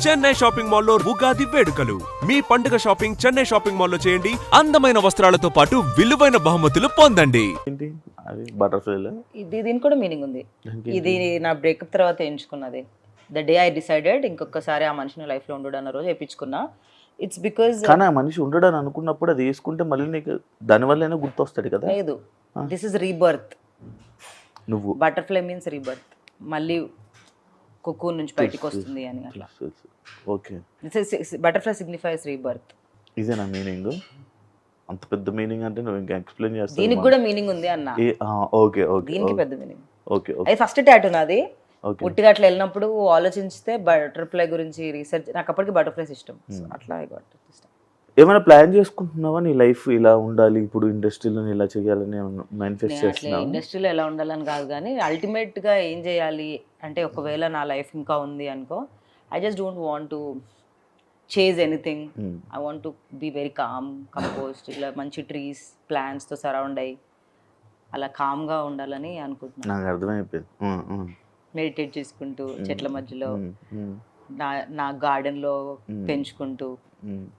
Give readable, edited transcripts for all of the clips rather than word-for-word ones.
Chennai shopping మాల్లో ఉగాది వేడుకలు. మీ పండుగ షాపింగ్ చెన్నై షాపింగ్ మాల్లో చేయండి. అందమైన వస్త్రాలతో పాటు విలువైన బహుమతులు పొందండి. ఏంటి అది బటర్ఫ్లైలా? దీనికి కూడా మీనింగ్ ఉంది. ఇది నా బ్రేకప్ తర్వాత ఎంచుకున్నది. ద డే ఐ డిసైడెడ్ ఇంకొకసారి ఆ మనిషిని లైఫ్ లో ఉండడు అన్న రోజు వేయించుకున్నా. ఇట్స్ బికాజ్ కానీ ఆ మనిషి ఉండడని అనుకున్నప్పుడు అది వేసుకుంటే మళ్ళీ నీకు దానివల్లనే గుర్తొస్తాడు కదా. లేదు, దిస్ ఇస్ రీబర్త్. నువ్వు బటర్ఫ్లై మీన్స్ రీబర్త్, మళ్ళీ కుకూన్ నుంచి బయటికి వస్తుంది అని అట్లా. Okay, butterfly signifies rebirth. ఇదేనా మీనింగ్? అంత పెద్ద మీనింగ్ అంటే నువ్వు ఇంకా ఎక్స్ప్లెయిన్ చేస్తావు. దీనికి కూడా మీనింగ్ ఉంది అన్న. ఓకే ఓకే, దీనికి పెద్ద మీనింగ్. ఓకే అది ఫస్ట్ టాటూ నాది. ఉట్టిగా అట్లా వెళ్ళినప్పుడు ఆలోచిస్తే బటర్ఫ్లై గురించి రీసెర్చ్, నాకు అప్పటికి బటర్ఫ్లైస్ ఇష్టం. అట్లా ఇష్టం. ఏమైనా ప్లాన్ చేసుకుంటున్నావా నీ లైఫ్ ఇలా ఉండాలి, ఇప్పుడు ఇండస్ట్రీలో ఇలా చేయాలని మేనిఫెస్ట్ అట్లా చేస్తున్నావా? ఇండస్ట్రీలో ఎలా ఉండాలని కాదు, కానీ అల్టిమేట్ గా ఏం చేయాలి అంటే, ఒకవేళ నా లైఫ్ ఇంకా ఉంది అనుకో, I just don't want to chase anything. I want to be very calm, composed, ఇలా మంచి ట్రీస్ ప్లాంట్స్ తో సరౌండ్ అయ్యి అలా కామ్ గా ఉండాలని అనుకుంటున్నాను. నాకు అర్థమైపోయింది. మెడిటేట్ చేసుకుంటూ చెట్ల మధ్యలో నా గార్డెన్ లో పెంచుకుంటూ,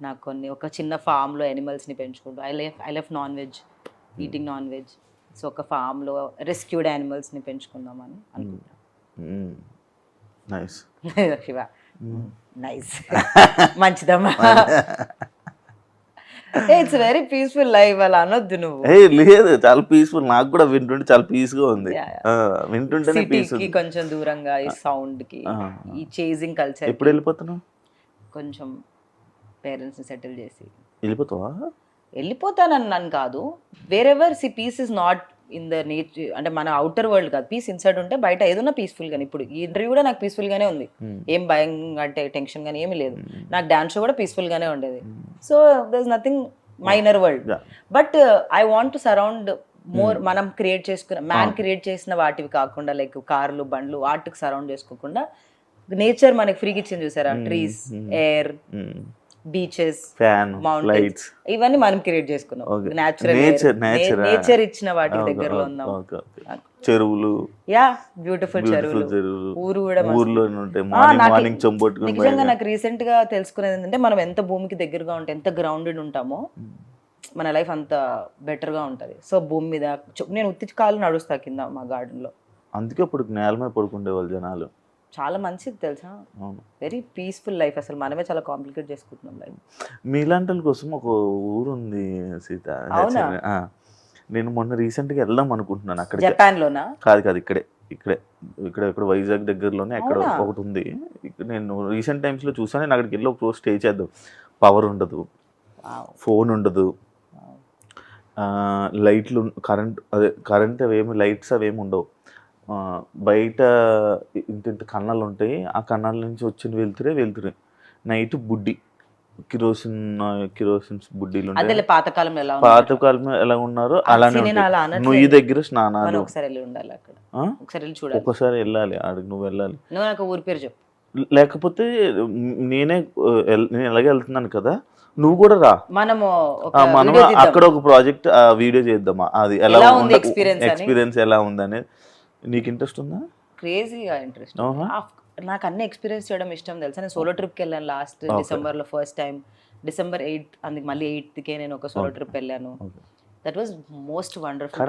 నాకు కొన్ని ఒక చిన్న ఫామ్ లో ఎనిమల్స్ ని పెంచుకుంటూ, I love non veg, eating non veg. So ఒక ఫామ్ లో రెస్క్యూడ్ యానిమల్స్ ని పెంచుకుందామని అనుకుంటున్నాను. నైస్ శివ, నైస్, మంచిదమ్మా. ఇట్స్ వెరీ పీస్ఫుల్ లైఫ్, అలా అనొద్దు నువ్వు. లేదు, చాలా పీస్ఫుల్. నాకు కూడా వింటుంటే చాలా పీస్ గా ఉంది. వింటుంటేనే పీస్. సిటీకి కొంచెం దూరంగా ఈ సౌండ్ కి, ఈ చేజింగ్ కల్చర్. ఎప్పుడు వెళ్ళిపోతున్నావు? కొంచెం పేరెంట్స్ ని సెటిల్ చేసి వెళ్ళిపోతావా? వెళ్ళిపోతానన్నాను కాదు. Wherever see peace is not in the nature, అంటే మన అవుటర్ వరల్డ్ కాదు. పీస్ ఇన్సైడ్ ఉంటే బయట ఏదైనా పీస్ఫుల్ గానే. ఇప్పుడు ఈ ఇంటర్వ్యూ కూడా నాకు పీస్ఫుల్ గానే ఉంది, ఏం భయం అంటే టెన్షన్ గానీ ఏమీ లేదు. నాకు డాన్స్ షో కూడా పీస్ఫుల్ గానే ఉండేది. So there is nothing minor world. But I want to surround more. మనం క్రియేట్ చేసుకున్న, మ్యాన్ క్రియేట్ చేసిన వాటివి కాకుండా, లైక్ కార్లు బండ్లు వాటికి సరౌండ్ చేసుకోకుండా, నేచర్ మనకి ఫ్రీకి ఇచ్చింది చూసారా, ట్రీస్, ఎయిర్, బీచెస్, మౌంటైన్స్, ఇవన్నీ మనం క్రియేట్ చేసుకున్నాం. నేచర్ ఇచ్చిన వాటి దగ్గరలో ఉన్నాం. చెరువులు, యా, బ్యూటిఫుల్ చెరువులు, ఊరు కూడా. నిజంగా నాకు రీసెంట్ గా తెలుసుకునేది ఏంటంటే, మనం ఎంత భూమికి దగ్గరగా ఉంటే, ఎంత గ్రౌండెడ్ ఉంటామో, మన లైఫ్ అంత బెటర్ గా ఉంటది. సో భూమి మీద నేను ఉత్తి కాలు నడుస్తా కింద మా గార్డెన్ లో. అందుకే ఇప్పుడు నేల మీద పడుకుండే వాళ్ళు జనాలు. చాలా మంచిది తెలుసా, వెరీ పీస్ఫుల్ లైఫ్. అసలు మనమే చాలా కాంప్లికేట్ చేసుకుంటున్నాం లైఫ్. మీలాంటి వాళ్ళ కోసం ఒక ఊరు ఉంది సీత. నేను మొన్న రీసెంట్ గా వెళ్దాం అనుకుంటున్నాను. అక్కడ జపాన్ లోనా? కాదు, ఇక్కడ వైజాగ్ దగ్గరలోనే ఎక్కడ ఒకటి ఉంది. నేను రీసెంట్ టైమ్స్ లో చూసాను. నేను అక్కడికి వెళ్ళి ఒక రోజు స్టే చేద్దాం. పవర్ ఉండదు, ఫోన్ ఉండదు, లైట్లు, కరెంట్ అవేమి, లైట్స్ అవేమి ఉండవు. బయట ఇంత కన్నాలు ఉంటాయి. ఆ కన్నాల నుంచి వచ్చిన వెళ్తురే. నైట్ బుడ్డి కిరోసిన్ బుడ్డీలు ఉంటాయి. పాతకాలం ఎలా ఉన్నారో అలానే నుయ్యి దగ్గర స్నానాలు. ఒకసారి వెళ్ళాలి ఆడికి, నువ్వు వెళ్ళాలి. ఊరి పేరు చెప్పు. లేకపోతే నేను ఎలాగే వెళ్తున్నాను కదా, నువ్వు కూడా రా. మనం అక్కడ ఒక ప్రాజెక్ట్ వీడియో చేద్దామా, అది ఎలా ఉంది, ఎక్స్పీరియన్స్ ఎలా ఉంది అనేది. నీకు ఇంట్రెస్ట్ ఉందా? క్రేజీగా ఇంట్రెస్ట్. నాకు అన్ని ఎక్స్పీరియన్స్ చేయడం ఇష్టం తెలుసా. నేను సోలో ట్రిప్కి వెళ్ళాను లాస్ట్ డిసెంబర్ లో, ఫస్ట్ టైం December 8th. అందుకు మళ్ళీ 8th కే నేను ఒక సోలో ట్రిప్ వెళ్ళాను. That was most wonderful.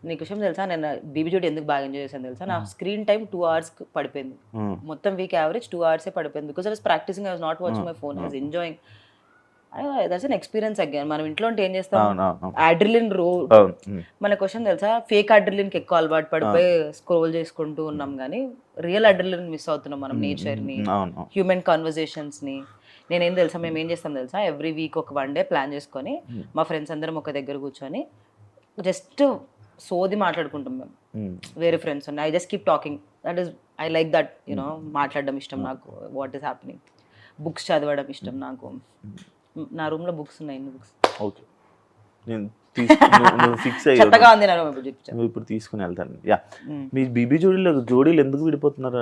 నీకు విషయం తెలుసా, నేను బీబీ జోడి ఎందుకు బాగా ఎంజాయ్ చేశాను తెలుసా? నా స్క్రీన్ టైం 2 hours పడిపోయింది. మొత్తం వీక్ యావరేజ్ 2 hours పడిపోయింది. Because I was practising, I was not watching my phone, I was enjoying. That's an experience again. మనం ఇంట్లో ఉంటే ఏం చేస్తాం, అడ్రిలిన్ మన క్వశ్చన్ తెలుసా, ఫేక్ అడ్రిలిన్ కి ఎక్కువ అలవాటు పడిపోయి స్క్రోల్ చేసుకుంటూ ఉన్నాం, కానీ రియల్ అడ్రిలిన్ మిస్ అవుతున్నాం మనం. నేచర్ ని, హ్యూమన్ కాన్వర్జేషన్స్ ని. నేనేం తెలుసా, మేము ఏం చేస్తాం తెలుసా, ఎవ్రీ వీక్ ఒక 1 day ప్లాన్ చేసుకొని మా ఫ్రెండ్స్ అందరం ఒక దగ్గర కూర్చొని జస్ట్ సోది మాట్లాడుకుంటాం మేము. వేరే ఫ్రెండ్స్ ఉన్నాయి, I just keep talking. That is, I like that, you know, మాట్లాడడం ఇష్టం నాకు. వాట్ ఈస్ హ్యాపెనింగ్, బుక్స్ చదవడం ఇష్టం నాకు. నా రూమ్ లో బుక్స్ ఉన్నాయి, ఎన్ని బుక్స్. ఓకే, నేను ఫిక్స్ అయ్యి ఇప్పుడు తీసుకుని వెళ్తాను. యా, మీ బీబీ జోడీలు ఎందుకు విడిపోతున్నారు?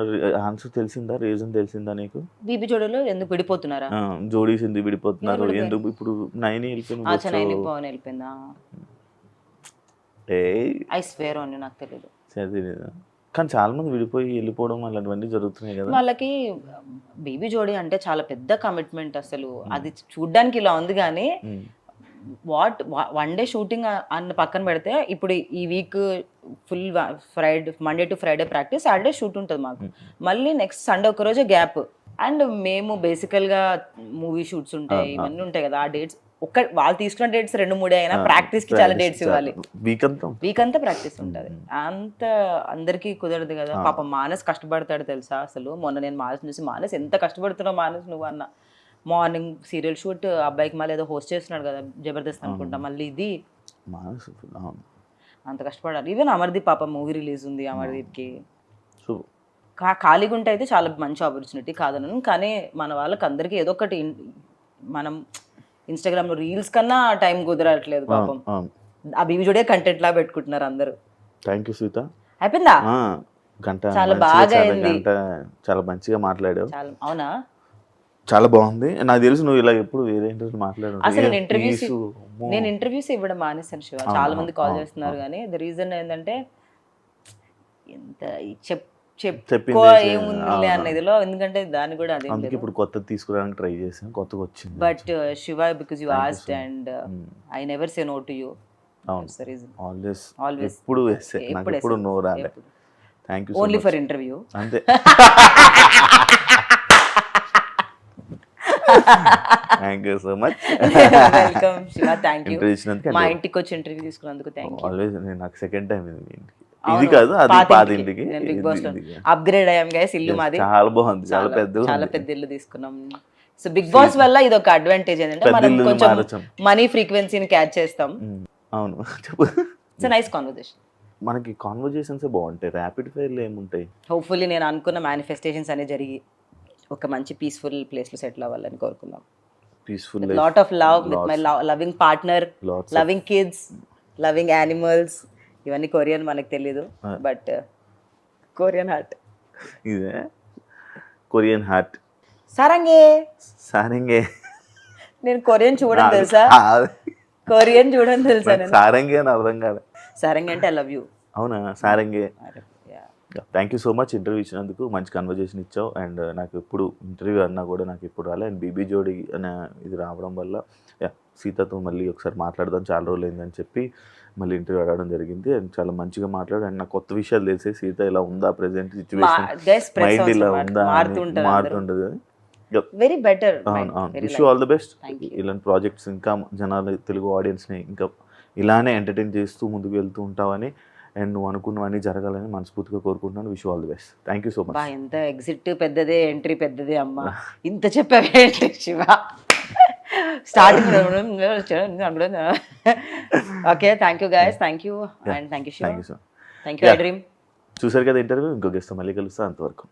ఆన్సర్ తెలిసిందా, రీజన్ తెలిసిందా నీకు? బీబీ జోడీలో ఎందుకు విడిపోతున్నారా? జోడీస్ ఎందుకు విడిపోతున్నారు, ఎందుకు? ఇప్పుడు నైని వెళ్ళిపోయిందా? ఐ స్వేర్ ఆన్ యు, నాకు తెలియదు. కానీ చాలా మంది విడిపోయి వెళ్ళిపోవడం అలాంటివన్నీ జరుగుతున్నాయి కదా. వాళ్ళకి బేబీ జోడీ అంటే చాలా పెద్ద కమిట్మెంట్ అసలు. అది చూడ్డానికి ఇలా ఉంది కానీ వాట్ వన్ డే షూటింగ్ అన్న పక్కన పెడితే ఇప్పుడు ఈ week full Friday Monday to Friday practice, Saturday shoot ఉంటుంది మాకు, మళ్ళీ నెక్స్ట్ సండే ఒక రోజే గ్యాప్. అండ్ మేము బేసికల్గా మూవీ షూట్స్ ఉంటాయి, ఇవన్నీ ఉంటాయి కదా, ఆ డేట్స్ వాళ్ళు తీసుకున్న డేట్స్ 2-3 అయినా ప్రాక్టీస్ కి చాలా డేట్స్ ఇవ్వాలి. వీక్ అంతా ప్రాక్టీస్ ఉంటుంది. అంత అందరికీ కుదరదు కదా. పాపం మానస్ కష్టపడతాడు తెలుసా అసలు. మొన్న నేను మానస్ చూసి, మానస్ ఎంత కష్టపడుతున్నావు మానస్ నువ్వు అన్న. మార్నింగ్ సీరియల్ షూట్, అబ్బాయికి మళ్ళీ ఏదో హోస్ట్ చేస్తున్నాడు కదా జబర్దస్త్ అనుకుంటా, మళ్ళీ ఇది అంత కష్టపడాలి. ఈవెన్ అమర్దీప్ పాప మూవీ రిలీజ్ ఉంది, అమర్దీప్కి ఖాళీగా ఉంటే అయితే చాలా మంచి ఆపర్చునిటీ కాదనను. కానీ మన వాళ్ళకి అందరికీ ఏదో ఒకటి, మనం ఇన్స్టాగ్రామ్ లో రీల్స్ కన్నా టైం కుదరట్లేదు పాపం. ఆ బీబీ జోడే కంటెంట్ లా పెట్టుకుంటున్నారు అందరూ. Thank you Sita. అయిపోయిందా? గంట చాలా బాగా అయింది. చాలా మంచిగా మాట్లాడావు. అవునా? చాలా బాగుంది. నాకు తెలుసు నువ్వు ఇలా ఎప్పుడు వేరే ఇంటర్వ్యూ మాట్లాడు. అసలు నేను ఇంటర్వ్యూస్ ఇవ్వడం మానేసాను శివ. చాలా మంది కాల్ చేస్తున్నారు కానీ ద రీజన్ ఏంటంటే ఎంత చెప్పుకో ఏముంది అనేదిలో, ఎందుకంటే దాన్ని కూడా అదే ఇప్పుడు కొత్త తీసుకురావడానికి ట్రై చేసాను, కొత్తగా వచ్చింది. But Shiva because you asked and I never say no to you. Always ఎప్పుడు ఎస్సే, నాకు ఎప్పుడు నో రాలే. Thank you so much. Only for interview. అంతే. Thank you so much. Welcome Shiva. Thank you. మా ఇంటికి వచ్చి ఇంటర్వ్యూ తీసుకున్నందుకు థాంక్యూ. ఆల్వేస్. నాకు సెకండ్ టైం ఇది కాదు, అది పాత ఇంటికి. అప్గ్రేడ్ అయ్యాం గైస్, ఇల్లు మాది చాలా బాగుంది, చాలా పెద్ద ఇల్లు తీసుకున్నాం. సో బిగ్ బాస్ వల్ల ఇది ఒక అడ్వాంటేజ్ ఏంటంటే మనం కొంచెం మనీ ఫ్రీక్వెన్సీని క్యాచ్ చేస్తాం. అవును, చెప్పు. It's nice conversation. మనకి కాన్వర్సేషన్స్ బాగుంటాయి, ర్యాపిడ్ ఫైర్లు ఏముంటాయి. హోప్ఫుల్లీ నేను అనుకున్న మేనిఫెస్టేషన్స్ అనేవి జరిగి ఒక మంచి పీస్ఫుల్ ప్లేస్ లో సెటిల్ అవ్వాలని కోరుకుందాం. Peaceful, lot of love with my loving partner, loving kids, loving animals. ఇవన్నీ కొరియన్ మనకు తెలీదు, బట్ కొరియన్ హార్ట్. ఇదే కొరియన్ హార్ట్. సారంగే. నేను కొరియన్ చూడని తెలుసా? కొరియన్ చూడని తెలుసా? సారంగే అని అర్థం కాదు. సారంగే అంటే ఐ లవ్ యూ. అవునా? సారంగే. Thank you so much interview ఇచ్చినందుకు. మంచి కన్వర్జేషన్ ఇచ్చావు. అండ్ నాకు ఎప్పుడు ఇంటర్వ్యూ అన్నా కూడా నాకు ఎప్పుడు రాలే. అండ్ బీబీ జోడీ అనే ఇది రావడం వల్ల సీతతో మళ్ళీ ఒకసారి మాట్లాడదాం, చాలా రోజులు అయిందని చెప్పి మళ్ళీ ఇంటర్వ్యూ అడగడం జరిగింది. అండ్ చాలా మంచిగా మాట్లాడు. అండ్ నాకు కొత్త విషయాలు తెలిసే, సీత ఇలా ఉందా, ప్రెసెంట్ సిచ్యువేషన్, మైండ్ ఇలా ఉందా, మారుతుంటది. Very better. Wish you all the best. ఇలాంటి ప్రాజెక్ట్స్ ఇంకా జనాలు, తెలుగు ఆడియన్స్ని ఇంకా ఇలానే ఎంటర్టైన్ చేస్తూ ముందుకు వెళ్తూ ఉంటావని, అండ్ నువ్వు అనుకున్నవన్నీ జరగాలని మనస్ఫూర్తిగా కోరుకుంటున్నాను. Wish you all the best. Thank you so much. ఎంత ఎగ్జిట్ పెద్దదే, ఎంట్రీ పెద్దదే అమ్మా. ఇంత చెప్పావే Shiva. Starting. Okay, thank you guys. Thank you and thank you Shiva. Thank you I dream. చూసారు కదా ఇంటర్వ్యూ. ఇంకో గెస్ట్ మళ్ళీ కలుస్తా. అంతవరకు